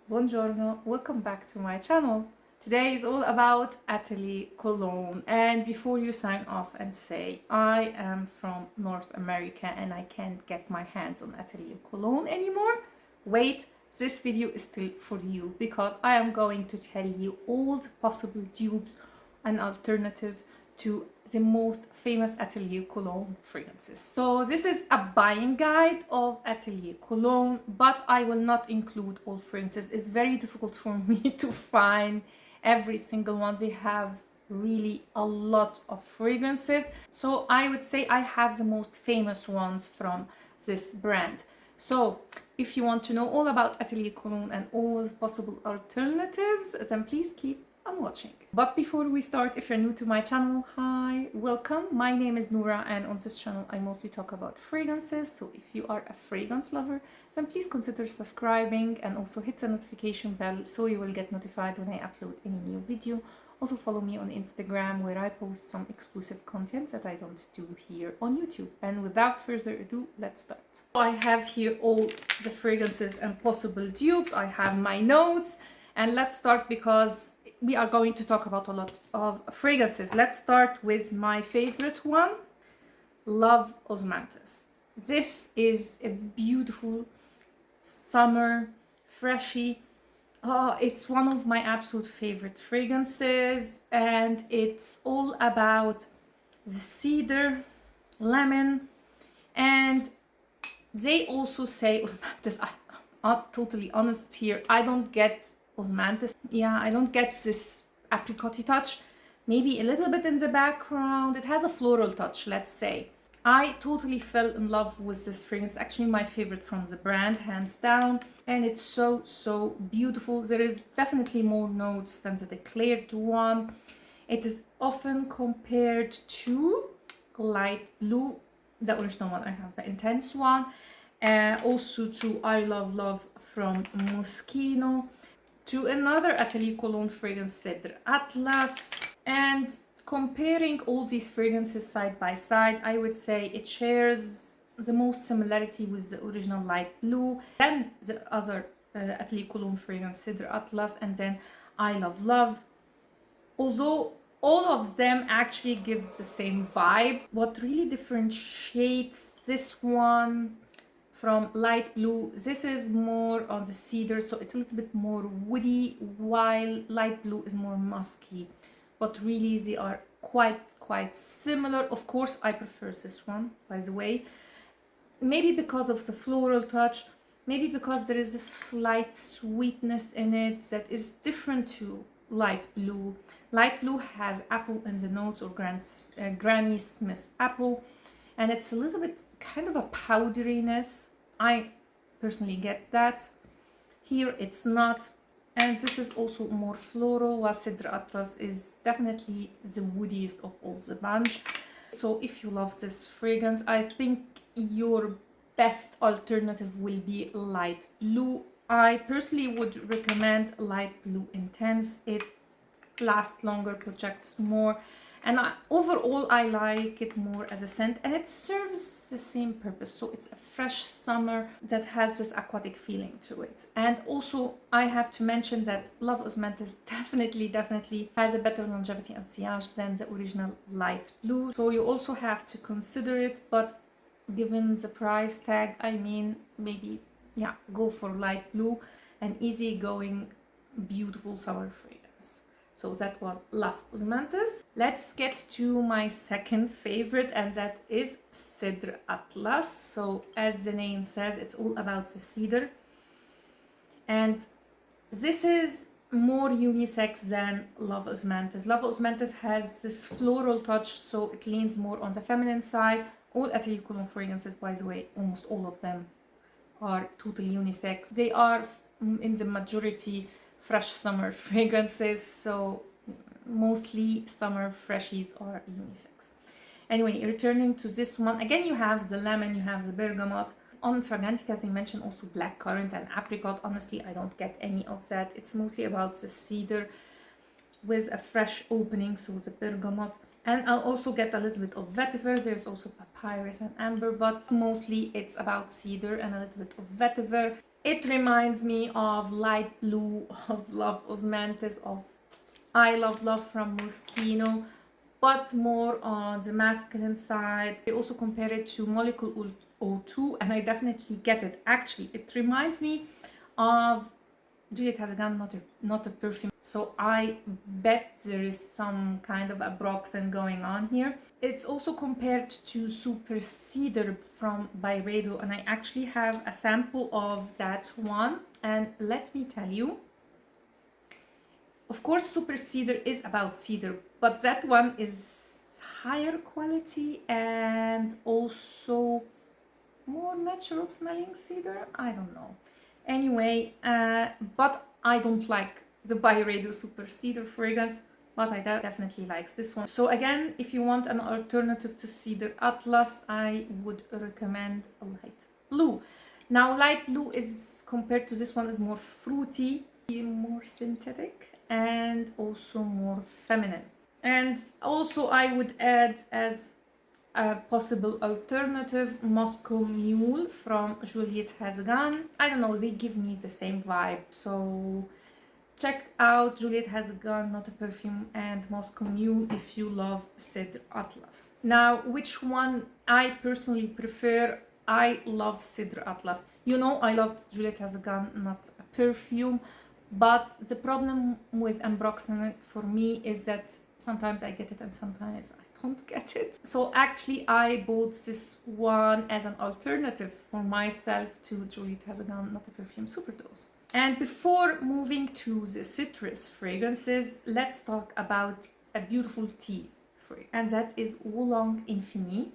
Buongiorno, welcome back to my channel. Today is all about Atelier Cologne, and before you sign off and say I am from North America and I can't get my hands on Atelier Cologne anymore, wait, this video is still for you because I am going to tell you all the possible dupes and alternative to the most famous Atelier Cologne fragrances. So this is a buying guide of Atelier Cologne, but I will not include all fragrances. It's very difficult for me to find every single one. They have really a lot of fragrances. So I would say I have the most famous ones from this brand. So if you want to know all about Atelier Cologne and all the possible alternatives, then please keep on watching. But before we start, if you're new to my channel, hi, welcome. My name is Noura, and on this channel I mostly talk about fragrances. So if you are a fragrance lover, then please consider subscribing and also hit the notification bell so you will get notified when I upload any new video. Also follow me on Instagram, where I post some exclusive content that I don't do here on YouTube. And without further ado, let's start. I have here all the fragrances and possible dupes. I have my notes, and let's start because we are going to talk about a lot of fragrances. Let's start with my favorite one, Love Osmanthus. This is a beautiful summer, freshy. Oh, it's one of my absolute favorite fragrances, and it's all about the cedar, lemon, and they also say Osmanthus. I'm totally honest here. I don't get Osmanthus. Yeah, I don't get this apricot touch. Maybe a little bit in the background. It has a floral touch, let's say. I totally fell in love with this fragrance. Actually, my favorite from the brand, hands down. And it's so beautiful. There is definitely more notes than the declared one. It is often compared to light blue, the original one. I have the intense one. Also to I Love Love from Moschino, to another Atelier Cologne fragrance, Cèdre Atlas. And comparing all these fragrances side by side, I would say it shares the most similarity with the original light blue, then the other Atelier Cologne fragrance, Cèdre Atlas, and then I Love Love. Although all of them actually gives the same vibe, what really differentiates this one from light blue, this is more on the cedar, so it's a little bit more woody, while light blue is more musky. But really they are quite similar. Of course I prefer this one, by the way, maybe because of the floral touch, maybe because there is a slight sweetness in it that is different to light blue. Light blue has apple in the notes, or Granny Smith apple, and it's a little bit kind of a powderiness. I personally get that. Here it's not, and this is also more floral, while Cèdre Atlas is definitely the woodiest of all the bunch. So if you love this fragrance, I think your best alternative will be light blue. I personally would recommend light blue intense. It lasts longer, projects more, and overall I like it more as a scent, and it serves the same purpose. So it's a fresh summer that has this aquatic feeling to it. And also I have to mention that Love Osmanthus definitely has a better longevity and sillage than the original light blue, so you also have to consider it. But given the price tag, I mean, maybe go for light blue, an easygoing beautiful summer fragrance. So that was Love Osmanthus. Let's get to my second favorite, and that is Cèdre Atlas. So as the name says, it's all about the cedar, and this is more unisex than Love Osmanthus. Love Osmanthus has this floral touch, so it leans more on the feminine side. All Atelier Cologne fragrances, by the way, almost all of them are totally unisex. They are in the majority fresh summer fragrances, so mostly summer freshies are unisex. Anyway, returning to this one, again you have the lemon, you have the bergamot. On Fragrantica they mention also blackcurrant and apricot. Honestly, I don't get any of that. It's mostly about the cedar with a fresh opening, so the bergamot. And I'll also get a little bit of vetiver. There's also papyrus and amber, but mostly it's about cedar and a little bit of vetiver. It reminds me of Light Blue, of Love Osmanthus, of I Love Love from Moschino, but more on the masculine side. I also compare it to Molecule O2, and I definitely get it. Actually, it reminds me of Juliet Has a Gun, not a perfume. So I bet there is some kind of abroxan going on here. It's also compared to Super Cèdre from Byredo, and I actually have a sample of that one. And let me tell you, of course, Super Cèdre is about cedar, but that one is higher quality and also more natural smelling cedar. I don't know. Anyway, but I don't like the Byredo Super Cèdre fragrance, but I definitely like this one. So again, if you want an alternative to Cedar Atlas, I would recommend Light Blue. Now, Light Blue is, compared to this one, is more fruity, more synthetic, and also more feminine. And also I would add as a possible alternative Moscow Mule from Juliet Has a Gun. I don't know, they give me the same vibe, so check out Juliet Has a Gun, Not a Perfume, and Moscow Mule if you love Cèdre Atlas. Now, which one I personally prefer? I love Cèdre Atlas. You know, I love Juliet Has a Gun, Not a Perfume, but the problem with ambroxan for me is that sometimes I get it and sometimes I don't get it. So actually I bought this one as an alternative for myself to Juliet Has a Gun, Not a Perfume Superdose. And before moving to the citrus fragrances, let's talk about a beautiful tea fragrance, and that is Oolang Infini.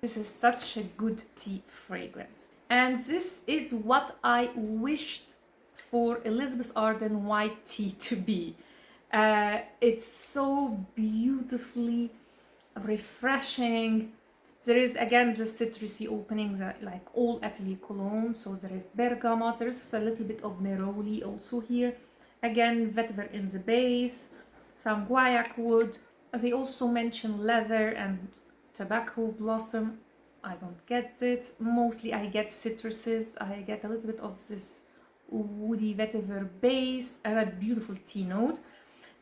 This is such a good tea fragrance. And this is what I wished for Elizabeth Arden white tea to be. It's so beautifully refreshing. There is again the citrusy opening that like all Atelier Cologne. So there is bergamot, there is a little bit of neroli also here. Again, vetiver in the base, some guaiac wood. They also mention leather and tobacco blossom. I don't get it. Mostly I get citruses. I get a little bit of this woody vetiver base and a beautiful tea note.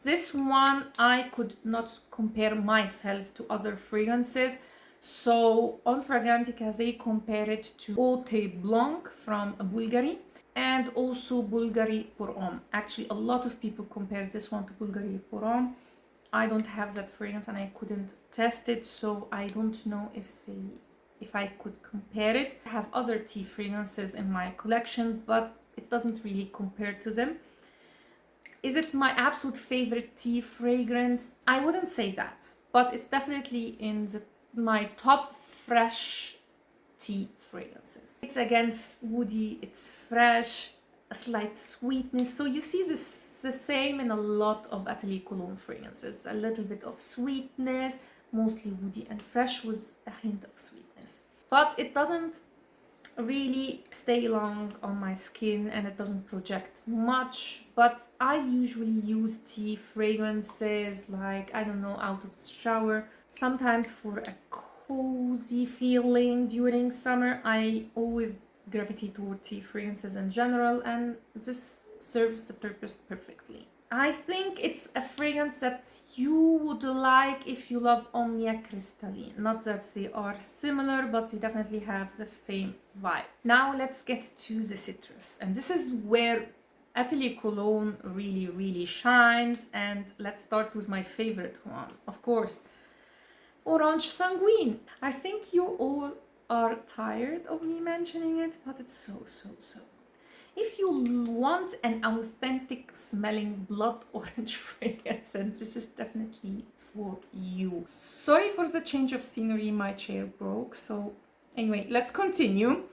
This one I could not compare myself to other fragrances. So on Fragrantica they compare it to Eau Blanc from Bulgari and also Bulgari Pour Homme. Actually, a lot of people compare this one to Bulgari Pour Homme. I don't have that fragrance and I couldn't test it, so I don't know if I could compare it. I have other tea fragrances in my collection, but it doesn't really compare to them. Is it my absolute favorite tea fragrance? I wouldn't say that, but it's definitely in my top fresh tea fragrances. It's again woody, it's fresh, a slight sweetness. So you see this the same in a lot of Atelier Cologne fragrances. A little bit of sweetness, mostly woody and fresh with a hint of sweetness. But it doesn't really stay long on my skin and it doesn't project much. But I usually use tea fragrances like, I don't know, out of the shower. Sometimes for a cozy feeling during summer. I always gravitate toward tea fragrances in general, and this serves the purpose perfectly. I think it's a fragrance that you would like if you love Omnia Crystalline. Not that they are similar, but they definitely have the same vibe. Now let's get to the citrus. And this is where Atelier Cologne really shines. And let's start with my favorite one, of course, Orange Sanguine. I think you all are tired of me mentioning it, but it's so. If you want an authentic smelling blood orange fragrance, then this is definitely for you. Sorry for the change of scenery, my chair broke. So anyway, let's continue.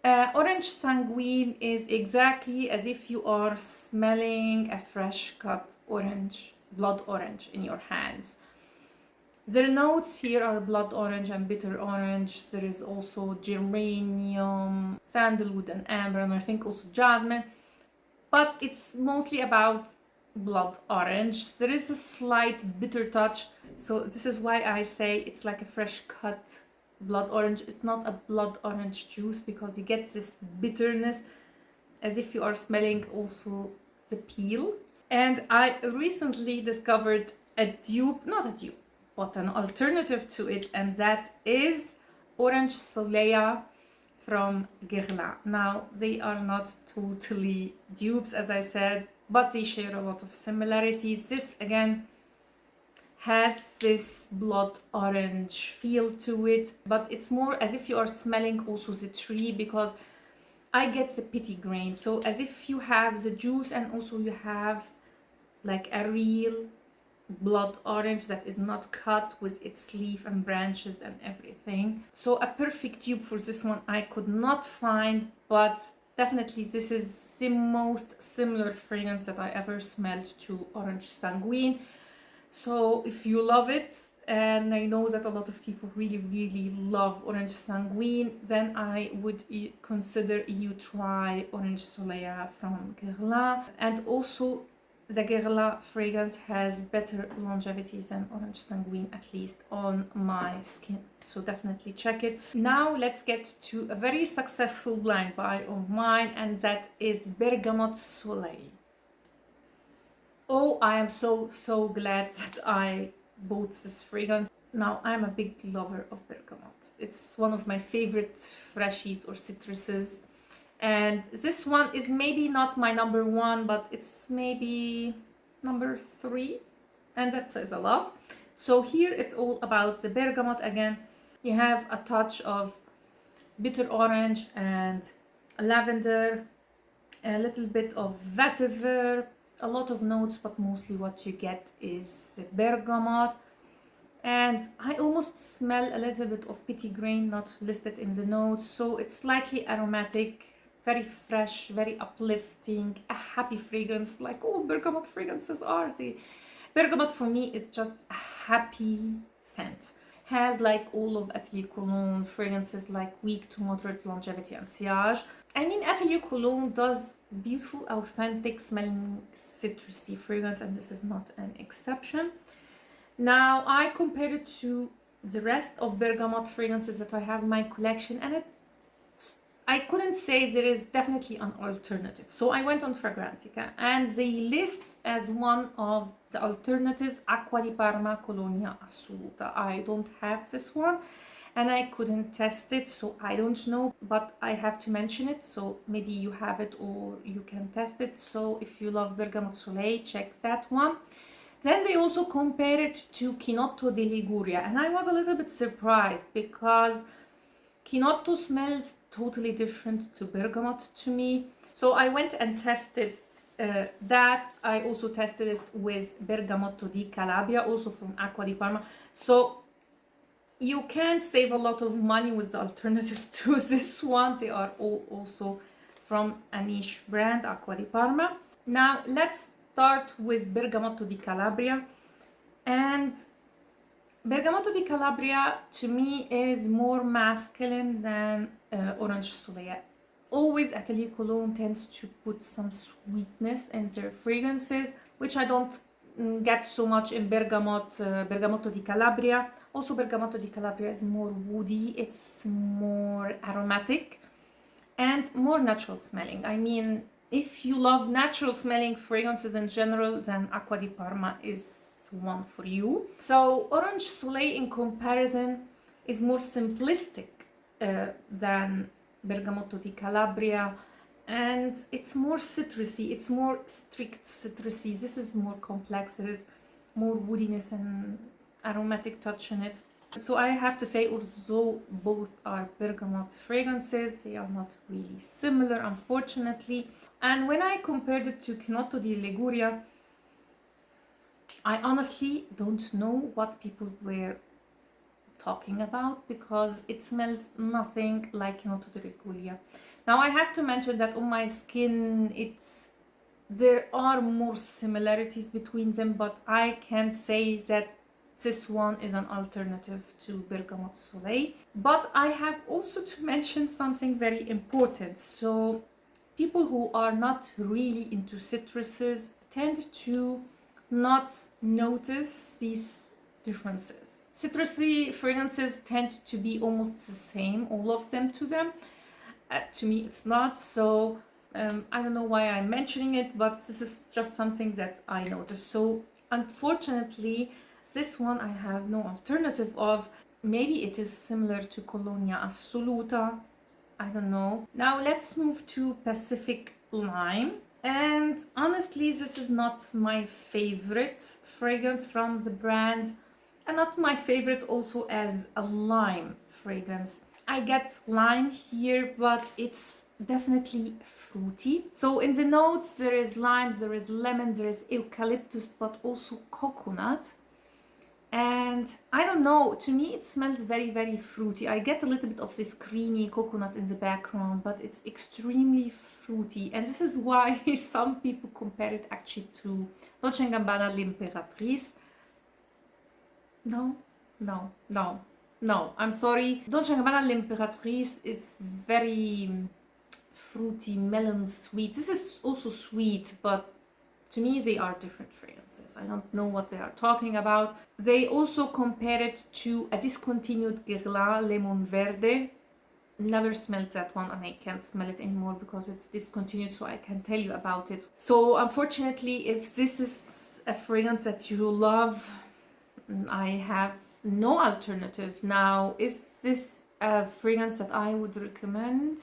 Orange Sanguine is exactly as if you are smelling a fresh cut orange, blood orange in your hands. Their notes here are blood orange and bitter orange. There is also geranium, sandalwood and amber, and I think also jasmine. But it's mostly about blood orange. There is a slight bitter touch. So this is why I say it's like a fresh cut blood orange. It's not a blood orange juice because you get this bitterness as if you are smelling also the peel. And I recently discovered a dupe, not a dupe, but an alternative to it, and that is Orange Soleil from Guerlain. Now, they are not totally dupes, as I said, but they share a lot of similarities. This, again, has this blood orange feel to it, but it's more as if you are smelling also the tree, because I get the pitty grain. So as if you have the juice and also you have like a real blood orange that is not cut with its leaf and branches and everything. So a perfect dupe for this one I could not find, but definitely this is the most similar fragrance that I ever smelled to Orange Sanguine. So if you love it, and I know that a lot of people really love Orange Sanguine, then I would consider you try Orange Soleil from Guerlain. And also the Guerlain fragrance has better longevity than Orange Sanguine, at least on my skin. So definitely check it. Now let's get to a very successful blind buy of mine, and that is Bergamot Soleil. Oh, I am so glad that I bought this fragrance. Now, I'm a big lover of bergamot. It's one of my favorite freshies or citruses. And this one is maybe not my number one, but it's maybe number 3. And that says a lot. So here it's all about the bergamot again. You have a touch of bitter orange and lavender, a little bit of vetiver, a lot of notes, but mostly what you get is the bergamot. And I almost smell a little bit of pitty grain, not listed in the notes. So it's slightly aromatic, very fresh, very uplifting, a happy fragrance, like all bergamot fragrances are. The bergamot for me is just a happy scent. Has, like all of Atelier Cologne fragrances, like weak to moderate longevity and sillage. I mean, Atelier Cologne does beautiful, authentic smelling citrusy fragrance, and this is not an exception. Now, I compared it to the rest of bergamot fragrances that I have in my collection, and I couldn't say there is definitely an alternative. So I went on Fragrantica, and they list as one of the alternatives Acqua di Parma Colonia Assoluta. I don't have this one, and I couldn't test it, so I don't know, but I have to mention it, so maybe you have it or you can test it. So if you love Bergamot Soleil, check that one. Then they also compare it to Chinotto di Liguria, and I was a little bit surprised because Chinotto smells totally different to bergamot to me. So I went and tested that. I also tested it with Bergamotto di Calabria, also from Acqua di Parma. So you can save a lot of money with the alternative to this one. They are all also from a niche brand, Acqua di Parma. Now let's start with Bergamotto di Calabria. And Bergamotto di Calabria to me is more masculine than Orange Soleil. Always Atelier Cologne tends to put some sweetness in their fragrances, which I don't get so much in Bergamotto di Calabria. Also, Bergamotto di Calabria is more woody, it's more aromatic and more natural smelling. I mean, if you love natural smelling fragrances in general, then Acqua di Parma is one for you. So Orange Soleil in comparison is more simplistic than Bergamotto di Calabria, and it's more citrusy, it's more strict citrusy. This is more complex, there is more woodiness and aromatic touch in it. So I have to say, although both are bergamot fragrances, they are not really similar, unfortunately. And when I compared it to Chinotto di Liguria, I honestly don't know what people were talking about, because it smells nothing like Chinotto di Liguria. Now I have to mention that on my skin, there are more similarities between them, but I can't say that this one is an alternative to Bergamot Soleil. But I have also to mention something very important. So people who are not really into citruses tend to not notice these differences. Citrusy fragrances tend to be almost the same, all of them to them. To me, it's not. So I don't know why I'm mentioning it, but this is just something that I noticed. So unfortunately, this one I have no alternative of. Maybe it is similar to Colonia Assoluta. I don't know. Now let's move to Pacific Lime. And honestly, this is not my favorite fragrance from the brand, and not my favorite also as a lime fragrance. I get lime here, but it's definitely fruity. So in the notes there is lime, there is lemon, there is eucalyptus, but also coconut. And I don't know, to me it smells very, very fruity. I get a little bit of this creamy coconut in the background, but it's extremely fruity. And this is why some people compare it actually to Dolce & Gabbana L'Imperatrice. No, no, no, no, I'm sorry. Dolce & Gabbana L'Imperatrice is very fruity, melon, sweet. This is also sweet, but to me they are different fragrances. I don't know what they are talking about. They also compare it to a discontinued Guerlain Lemon Verde. Never smelled that one, and I can't smell it anymore because it's discontinued, so I can tell you about it. So unfortunately, if this is a fragrance that you love, I have no alternative. Now, is this a fragrance that I would recommend?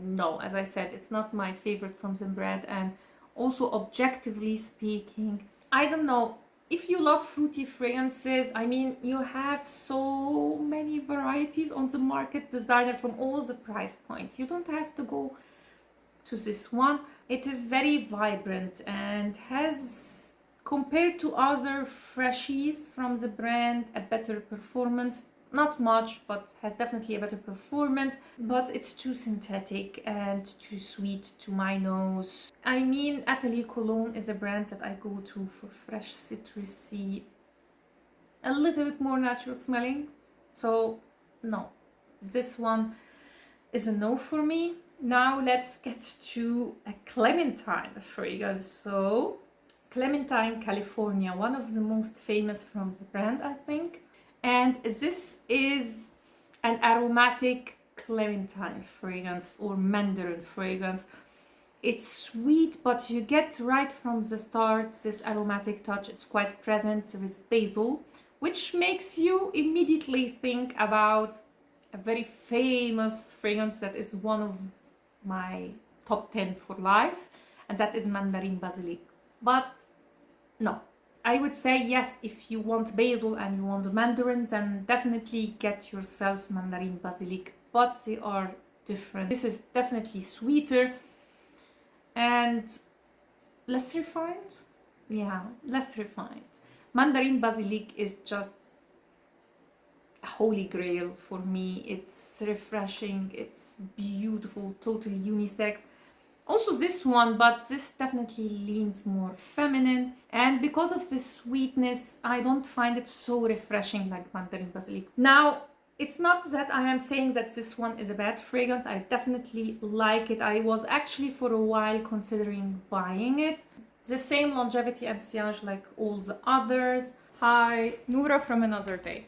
No, as I said, it's not my favorite from the brand, and also objectively speaking, I don't know. If you love fruity fragrances, I mean, you have so many varieties on the market, designer from all the price points. You don't have to go to this one. It is very vibrant and has, compared to other freshies from the brand, a better performance. Not much, but has definitely a better performance, but it's too synthetic and too sweet to my nose. I mean, Atelier Cologne is a brand that I go to for fresh, citrusy, a little bit more natural smelling. So no, this one is a no for me. Now let's get to a Clementine fragrance. So Clementine California, one of the most famous from the brand, I think. And this is an aromatic clementine fragrance or mandarin fragrance. It's sweet, but you get right from the start this aromatic touch. It's quite present. There is basil, which makes you immediately think about a very famous fragrance that is one of my top 10 for life, and that is mandarin basilic. But no. I would say yes, if you want basil and you want mandarin, then definitely get yourself mandarin basilic, but they are different. This is definitely sweeter and less refined. Yeah, less refined. Mandarin basilic is just a holy grail for me. It's refreshing, it's beautiful, totally unisex. Also this one, but this definitely leans more feminine, and because of this sweetness, I don't find it so refreshing like mandarin basilic. Now, it's not that I am saying that this one is a bad fragrance. I definitely like it. I was actually for a while considering buying it. The same longevity and sillage like all the others. Hi, Noura from another day.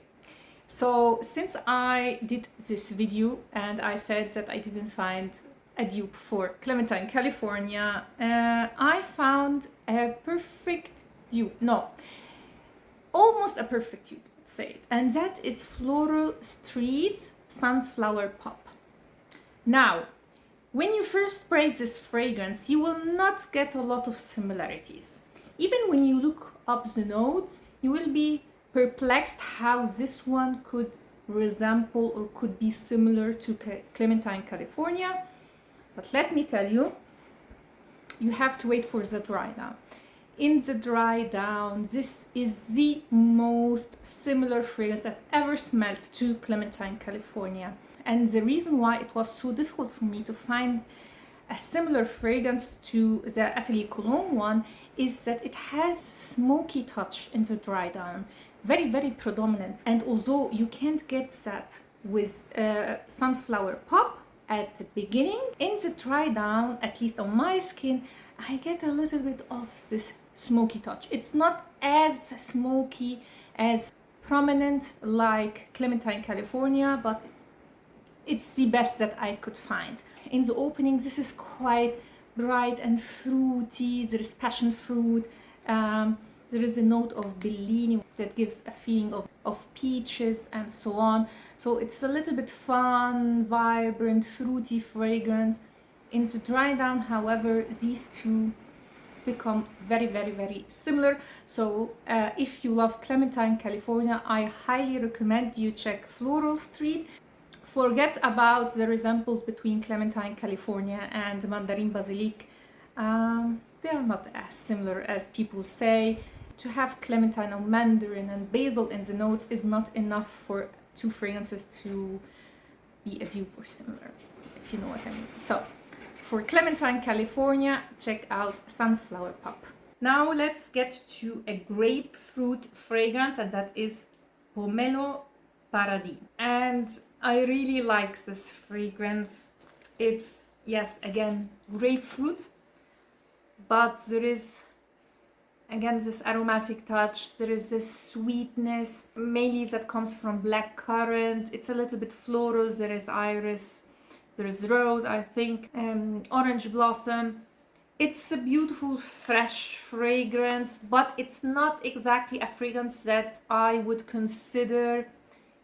So since I did this video and I said that I didn't find a dupe for Clementine California, I found a perfect dupe. No, almost a perfect dupe, let's say it. And that is Floral Street Sunflower Pop. Now, when you first spray this fragrance, you will not get a lot of similarities. Even when you look up the notes, you will be perplexed how this one could resemble or could be similar to Clementine California. But let me tell you, you have to wait for the dry down. In the dry down, this is the most similar fragrance I've ever smelled to Clementine California. And the reason why it was so difficult for me to find a similar fragrance to the Atelier Cologne one is that it has smoky touch in the dry down. Very, very predominant. And although you can't get that with Sunflower Pop at the beginning, in the dry down, at least on my skin, I get a little bit of this smoky touch. It's not as smoky as prominent like Clementine California, but it's the best that I could find. In the opening, this is quite bright and fruity. There is passion fruit. There is a note of Bellini that gives a feeling of peaches and so on. So it's a little bit fun, vibrant, fruity fragrance. In the dry down, however, these two become very, very, very similar. So if you love Clementine California, I highly recommend you check Floral Street. Forget about the resemblance between Clementine California and Mandarin Basilic. They are not as similar as people say. To have Clementine or Mandarin and Basil in the notes is not enough for two fragrances to be a dupe or similar, if you know what I mean. So for Clementine California, check out Sunflower Pop. Now let's get to a grapefruit fragrance, and that is Pomelo Paradis. And I really like this fragrance. It's, yes, again, grapefruit, but there is, again, this aromatic touch. There is this sweetness, mainly that comes from blackcurrant. It's a little bit floral. There is iris, there is rose, I think, orange blossom. It's a beautiful, fresh fragrance, but it's not exactly a fragrance that I would consider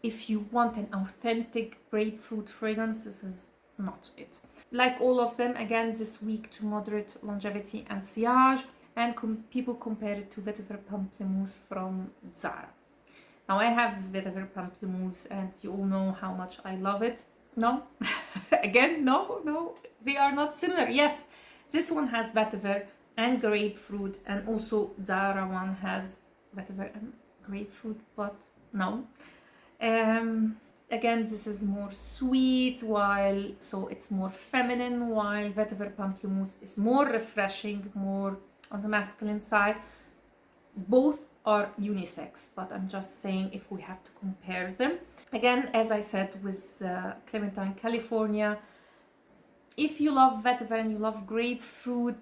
if you want an authentic grapefruit fragrance. This is not it. Like all of them, again, this weak to moderate longevity and sillage, and people compare it to Vetiver Pamplemousse from Zara. Now I have Vetiver Pamplemousse, and you all know how much I love it. No? Again, no, they are not similar. Yes, this one has vetiver and grapefruit, and also Zara one has vetiver and grapefruit, but no. Again, this is more sweet, so it's more feminine, while Vetiver Pamplemousse is more refreshing, more on the masculine side. Both are unisex, but I'm just saying if we have to compare them. Again, as I said with Clementine California, if you love vetiver and you love grapefruit,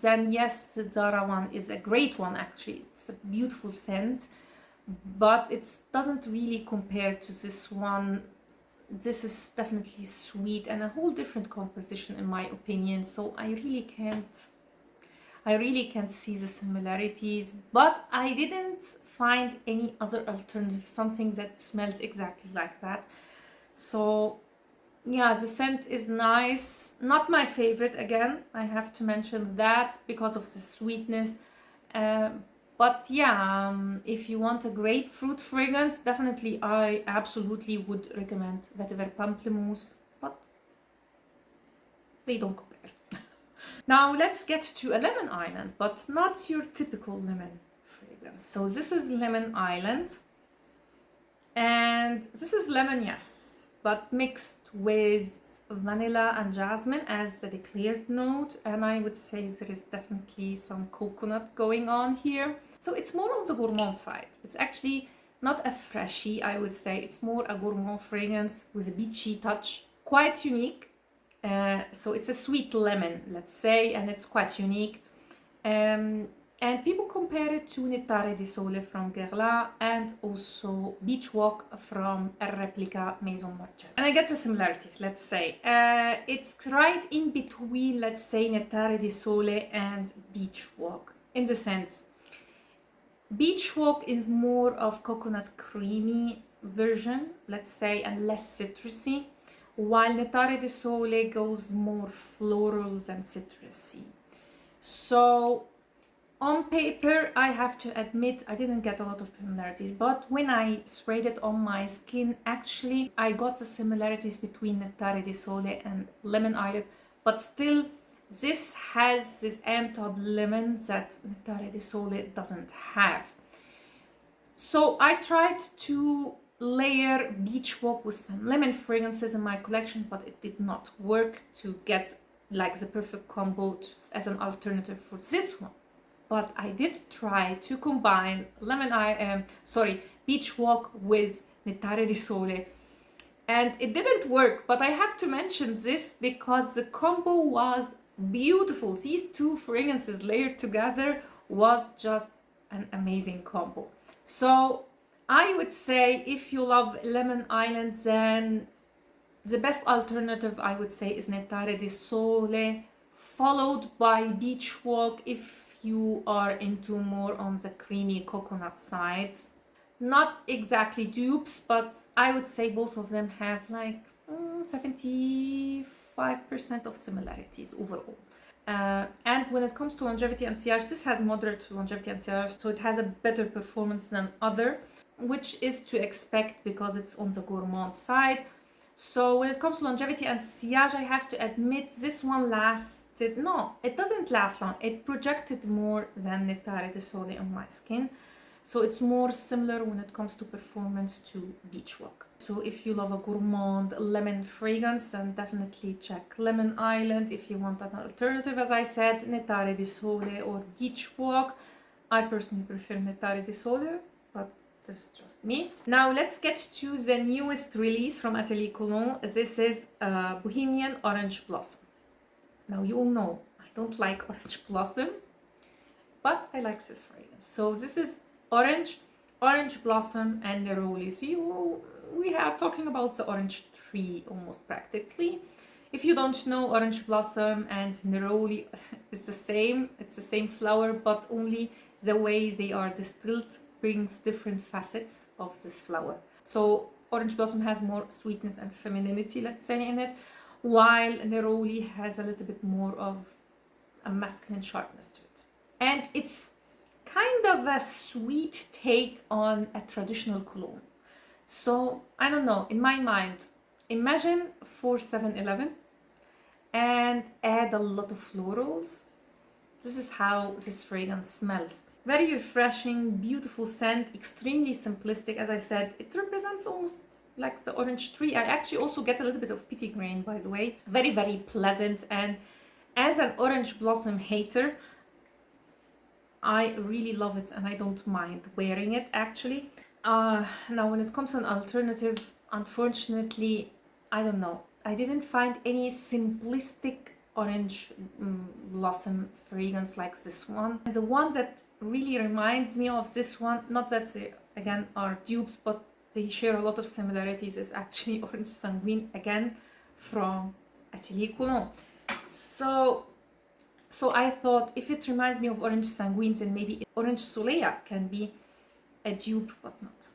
then yes, the Zara one is a great one actually. It's a beautiful scent, but it doesn't really compare to this one. This is definitely sweet and a whole different composition in my opinion, so I really can't see the similarities, but I didn't find any other alternative, something that smells exactly like that. So yeah, the scent is nice. Not my favorite, again, I have to mention that, because of the sweetness. But yeah, if you want a grapefruit fragrance, definitely I absolutely would recommend Vetiver Pamplemousse, but they don't compare. Now let's get to a lemon island, but not your typical lemon fragrance. So this is Lemon Island, and this is lemon, yes, but mixed with vanilla and jasmine as the declared note, and I would say there is definitely some coconut going on here. So it's more on the gourmand side. It's actually not a freshie, I would say. It's more a gourmand fragrance with a beachy touch, quite unique. So it's a sweet lemon, let's say, and it's quite unique. And people compare it to Nettare di Sole from Guerlain, and also Beach Walk from a replica Maison Margiela. And I get the similarities, let's say. It's right in between, let's say, Nettare di Sole and Beach Walk, in the sense Beach Walk is more of coconut creamy version, let's say, and less citrusy, while Nettare di Sole goes more florals and citrusy. So on paper, I have to admit, I didn't get a lot of similarities, but when I sprayed it on my skin, actually I got the similarities between Nettare di Sole and Lemon Island, but still this has this amped up lemon that Nettare di Sole doesn't have. So I tried to layer Beach Walk with some lemon fragrances in my collection, but it did not work to get like the perfect combo as an alternative for this one. But I did try to combine Beach Walk with Nettare di Sole, and it didn't work. But I have to mention this because the combo was beautiful. These two fragrances layered together was just an amazing combo. So I would say if you love Lemon Island, then the best alternative I would say is Nettare di Sole, followed by Beach Walk if you are into more on the creamy coconut sides. Not exactly dupes, but I would say both of them have like 75% of similarities overall. And when it comes to longevity and sillage, this has moderate longevity and sillage, so it has a better performance than other, which is to expect because it's on the gourmand side. So when it comes to longevity and sillage, I have to admit this one lasted, no, it doesn't last long. It projected more than Nettare di Sole on my skin. So it's more similar when it comes to performance to Beach Walk. So if you love a gourmand lemon fragrance, then definitely check Lemon Island. If you want an alternative, as I said, Nettare di Sole or Beach Walk. I personally prefer Nettare di Sole, but this is just me. Now let's get to the newest release from Atelier Cologne. This is Bohemian Orange Blossom. Now you all know I don't like Orange Blossom, but I like this fragrance. So this is Orange Blossom and Neroli. So we are talking about the orange tree almost practically. If you don't know, Orange Blossom and Neroli is the same. It's the same flower, but only the way they are distilled brings different facets of this flower. So Orange Blossom has more sweetness and femininity, let's say, in it, while Neroli has a little bit more of a masculine sharpness to it. And it's kind of a sweet take on a traditional cologne. So I don't know, in my mind, imagine for 7-Eleven and add a lot of florals. This is how this fragrance smells. Very refreshing, beautiful scent, extremely simplistic. As I said, it represents almost like the orange tree. I actually also get a little bit of petitgrain, by the way. Very, very pleasant. And as an orange blossom hater, I really love it and I don't mind wearing it actually. Now when it comes to an alternative, unfortunately, I don't know. I didn't find any simplistic orange blossom fragrance like this one. And the one that really reminds me of this one, not that they again are dupes, but they share a lot of similarities, is actually Orange Sanguine, again from Atelier Cologne. So I thought if it reminds me of Orange Sanguine, then maybe Orange Soleil can be a dupe, but not.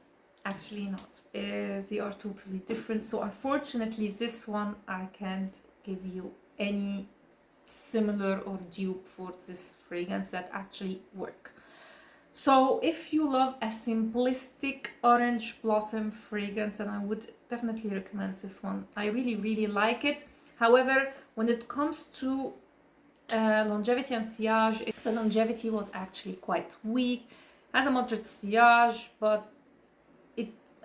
Actually not. They are totally different. So unfortunately, this one I can't give you any similar or dupe for this fragrance that actually work. So if you love a simplistic orange blossom fragrance, then I would definitely recommend this one. I really, really like it. However, when it comes to longevity and sillage, the longevity was actually quite weak. Has a moderate sillage, but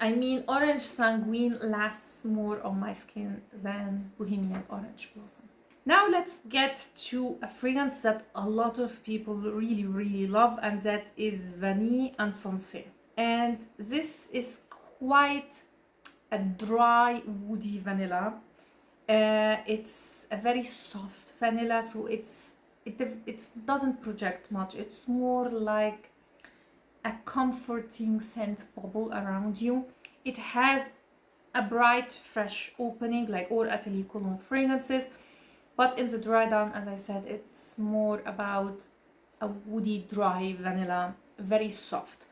Orange Sanguine lasts more on my skin than Bohemian Orange Blossom. Now let's get to a fragrance that a lot of people really, really love, and that is Vanille Insensee. And this is quite a dry, woody vanilla. It's a very soft vanilla, so it doesn't project much. It's more like a comforting scent bubble around you. It has a bright, fresh opening like all Atelier Cologne fragrances, but in the dry down, as I said, it's more about a woody, dry vanilla, very soft.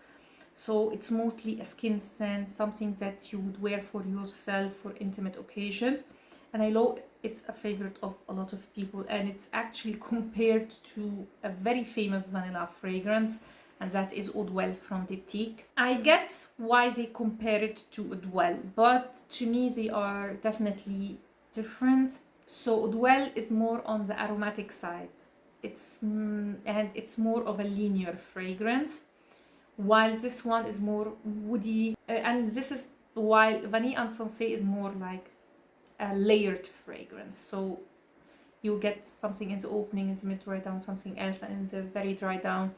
So it's mostly a skin scent, something that you would wear for yourself for intimate occasions. And I know it's a favorite of a lot of people, and it's actually compared to a very famous vanilla fragrance, and that is Eau de Well from Diptyque. I get why they compare it to Eau de Well, but to me they are definitely different. So Eau de Well is more on the aromatic side. It's more of a linear fragrance, while this one is more woody, and this is while Vanille Insensee is more like a layered fragrance. So you get something in the opening, in the mid dry down, something else, and in the very dry down,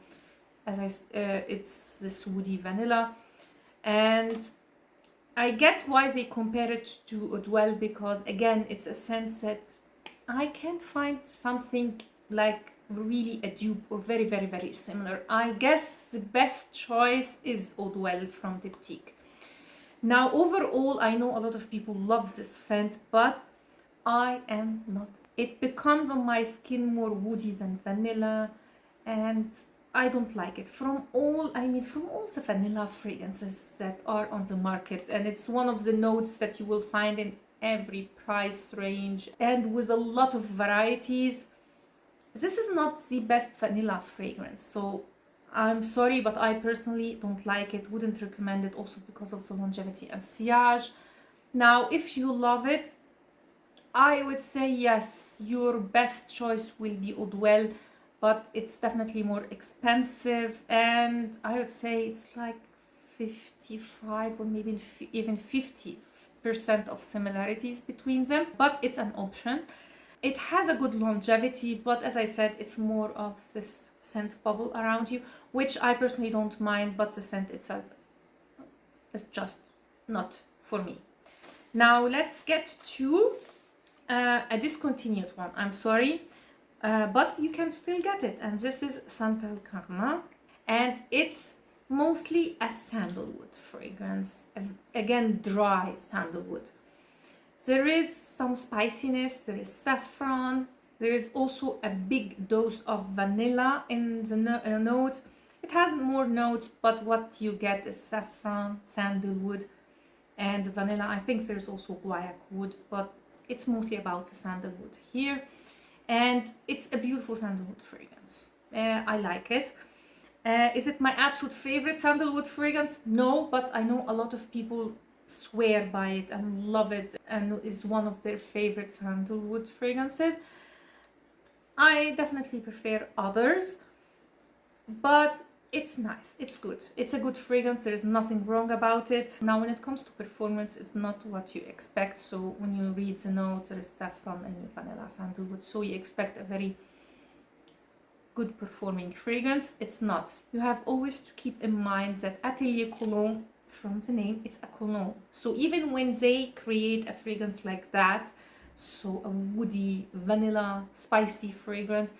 it's this woody vanilla. And I get why they compare it to Eau de Well, because again, it's a scent that I can't find something like really a dupe or very, very, very similar. I guess the best choice is Eau de Well from Diptyque. Now, overall, I know a lot of people love this scent, but I am not. It becomes on my skin more woody than vanilla, and I don't like it. From all the vanilla fragrances that are on the market, and it's one of the notes that you will find in every price range and with a lot of varieties. This is not the best vanilla fragrance, so I'm sorry, but I personally don't like it, wouldn't recommend it, also because of the longevity and sillage. Now, if you love it, I would say yes, your best choice will be Eau de Well, but it's definitely more expensive, and I would say it's like 55 or maybe even 50% of similarities between them, but it's an option. It has a good longevity, but as I said, it's more of this scent bubble around you, which I personally don't mind, but the scent itself is just not for me. Now let's get to a discontinued one. I'm sorry, but you can still get it, and this is Santal Carmin, and it's mostly a sandalwood fragrance, again dry sandalwood. There is some spiciness, there is saffron, there is also a big dose of vanilla in the notes. It has more notes, but what you get is saffron, sandalwood, and vanilla. I think there's also guaiac wood, but it's mostly about the sandalwood here. And it's a beautiful sandalwood fragrance. I like it. Is it my absolute favorite sandalwood fragrance? No, but I know a lot of people swear by it and love it and is one of their favorite sandalwood fragrances. I definitely prefer others, but it's nice, it's good, it's a good fragrance, there is nothing wrong about it. Now when it comes to performance, it's not what you expect. So when you read the notes, there is saffron and vanilla sandalwood, so you expect a very good performing fragrance. It's not. You have always to keep in mind that Atelier Cologne, from the name, it's a cologne. So even when they create a fragrance like that, so a woody, vanilla, spicy fragrance,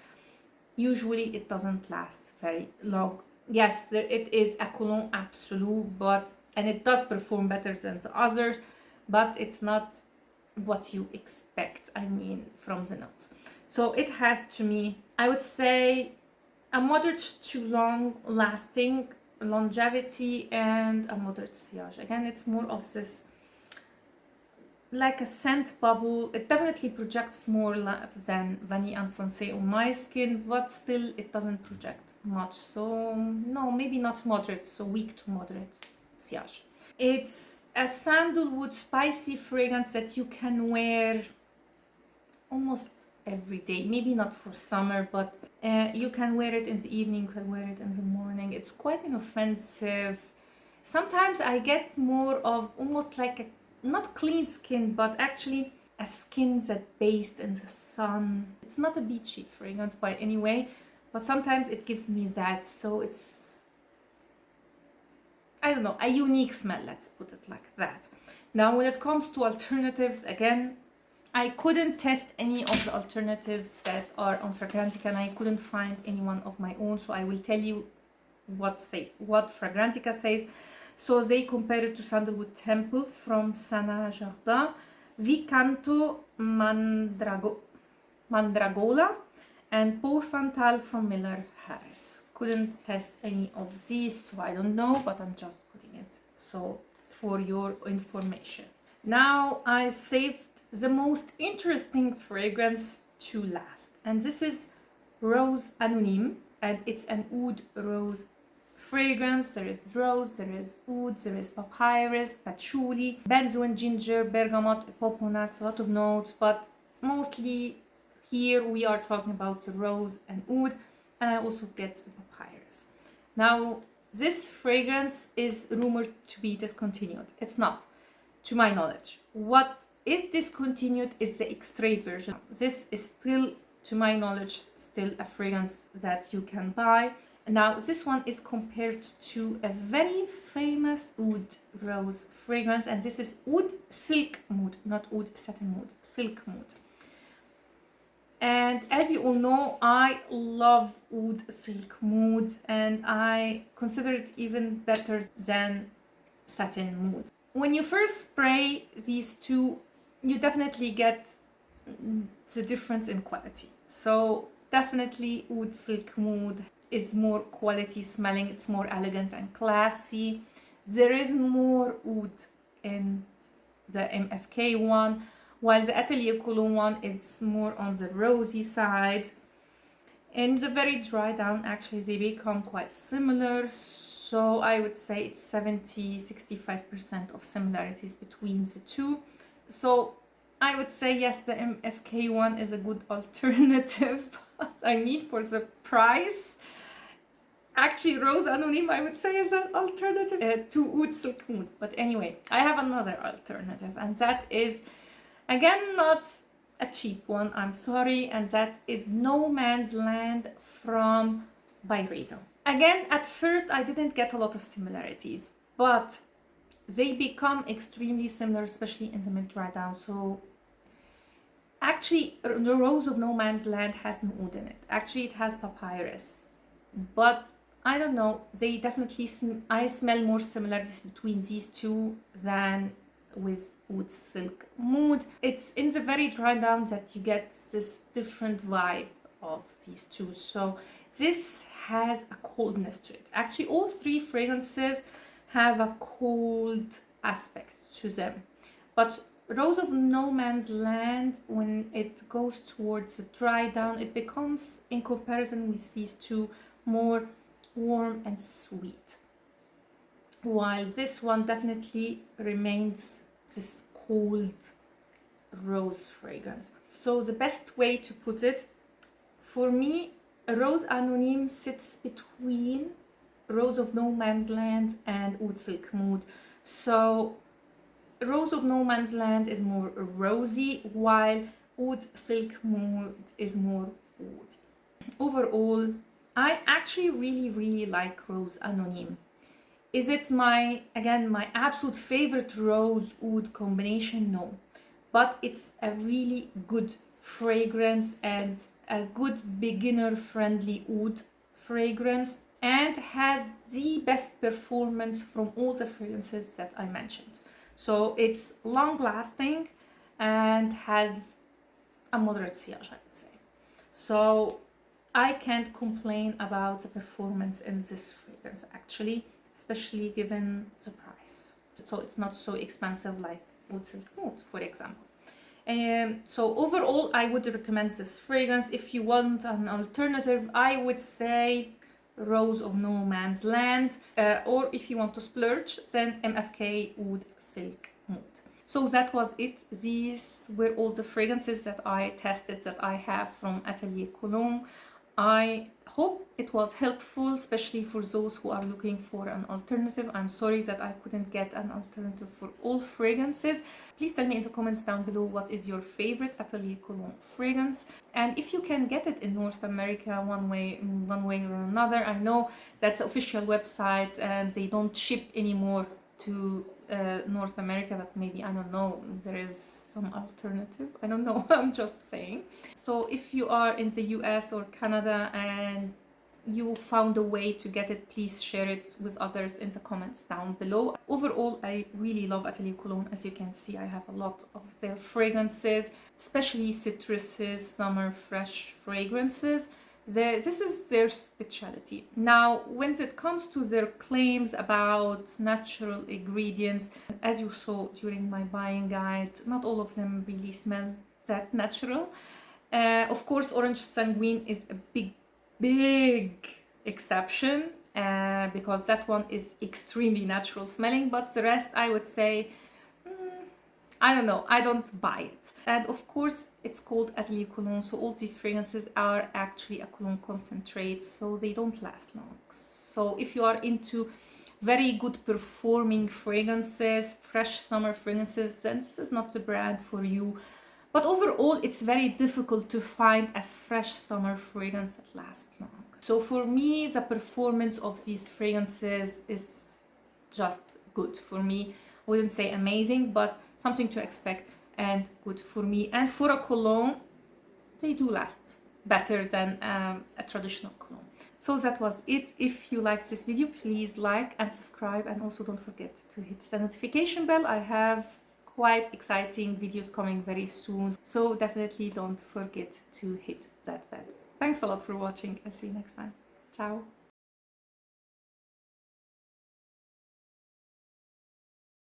usually it doesn't last very long. Yes, it is a cologne absolute, and it does perform better than the others, but it's not what you expect, from the notes. So it has, to me, I would say, a moderate to long lasting longevity and a moderate sillage. Again, it's more of this like a scent bubble. It definitely projects more than Vanille Insensee on my skin, but still it doesn't project much. So no, maybe not moderate, so weak to moderate sillage. It's a sandalwood spicy fragrance that you can wear almost every day. Maybe not for summer, but you can wear it in the evening, you can wear it in the morning. It's quite inoffensive. Sometimes I get more of almost like a not clean skin, but actually a skin that bathed in the sun. It's not a beachy fragrance by any way, but sometimes it gives me that. So it's, I don't know, a unique smell, let's put it like that. Now when it comes to alternatives, again, I couldn't test any of the alternatives that are on Fragrantica, and I couldn't find any one of my own, so I will tell you what Fragrantica says. So they compare it to Sandalwood Temple from Sana Jardin, Vicanto Mandragola, and Pau Santal from Miller Harris. Couldn't test any of these, so I don't know, but I'm just putting it so for your information. Now I saved the most interesting fragrance to last, and this is Rose Anonyme, and it's an oud rose fragrance. There is rose, there is oud, there is papyrus, patchouli, benzoin, ginger, bergamot, coconut, a lot of notes, but mostly here we are talking about the rose and oud, and I also get the papyrus. Now this fragrance is rumored to be discontinued. It's not, to my knowledge. What is discontinued is the extrait version. This is still, to my knowledge, still a fragrance that you can buy. Now this one is compared to a very famous oud rose fragrance, and this is oud silk mood, not oud satin mood, silk mood. And as you all know, I love oud silk mood, and I consider it even better than satin mood. When you first spray these two, you definitely get the difference in quality. So definitely oud silk mood is more quality smelling, it's more elegant and classy. There is more oud in the MFK one, while the Atelier Cologne one is more on the rosy side. In the very dry down, actually they become quite similar, so I would say it's 70-65% of similarities between the two. So I would say yes, the MFK one is a good alternative, but I mean for the price. Actually, Rose Anonyme, I would say, is an alternative to Oud Silk Mood. But anyway, I have another alternative, and that is, again, not a cheap one, I'm sorry, and that is No Man's Land from Byredo. Again, at first, I didn't get a lot of similarities, but they become extremely similar, especially in the mid-dry down. So actually, the Rose of No Man's Land has no oud in it. Actually, it has papyrus, but I don't know, they definitely, I smell more similarities between these two than with oud silk mood. It's in the very dry down that you get this different vibe of these two. So this has a coldness to it. Actually, all three fragrances have a cold aspect to them. But Rose of No Man's Land, when it goes towards the dry down, it becomes, in comparison with these two, more warm and sweet, while this one definitely remains this cold rose fragrance. So the best way to put it, for me, Rose Anonyme sits between Rose of No Man's Land and Oud Silk Mood. So Rose of No Man's Land is more rosy, while Oud Silk Mood is more oud. Overall, I actually really like Rose Anonyme. Is it my absolute favorite rose oud combination? No. But it's a really good fragrance and a good beginner friendly oud fragrance, and has the best performance from all the fragrances that I mentioned. So it's long lasting and has a moderate sillage, I would say. So I can't complain about the performance in this fragrance actually, especially given the price. So it's not so expensive like Oud Silk Mood, for example. So overall, I would recommend this fragrance. If you want an alternative, I would say Rose of No Man's Land, or if you want to splurge, then MFK Oud Silk Mood. So that was it. These were all the fragrances that I tested that I have from Atelier Cologne. I hope it was helpful, especially for those who are looking for an alternative. I'm sorry that I couldn't get an alternative for all fragrances. Please tell me in the comments down below what is your favorite Atelier Cologne fragrance, and if you can get it in North America one way or another. I know that's the official website and they don't ship anymore to North America, but maybe, I don't know, there is some alternative, I don't know. I'm just saying. So if you are in the US or Canada and you found a way to get it, please share it with others in the comments down below. Overall, I really love Atelier Cologne. As you can see, I have a lot of their fragrances, especially citruses, summer fresh fragrances. This is their specialty. Now, when it comes to their claims about natural ingredients, as you saw during my buying guide, not all of them really smell that natural. Of course, Orange Sanguine is a big exception, because that one is extremely natural smelling, but the rest, I would say, I don't know, I don't buy it. And of course, it's called Atelier Cologne, so all these fragrances are actually a cologne concentrate, so they don't last long. So if you are into very good performing fragrances, fresh summer fragrances, then this is not the brand for you. But overall, it's very difficult to find a fresh summer fragrance that lasts long. So for me, the performance of these fragrances is just good for me. I wouldn't say amazing, but something to expect and good for me. And for a cologne, they do last better than a traditional cologne. So that was it. If you liked this video, please like and subscribe, and also don't forget to hit the notification bell. I have quite exciting videos coming very soon, so definitely don't forget to hit that bell. Thanks a lot for watching, and see you next time. Ciao!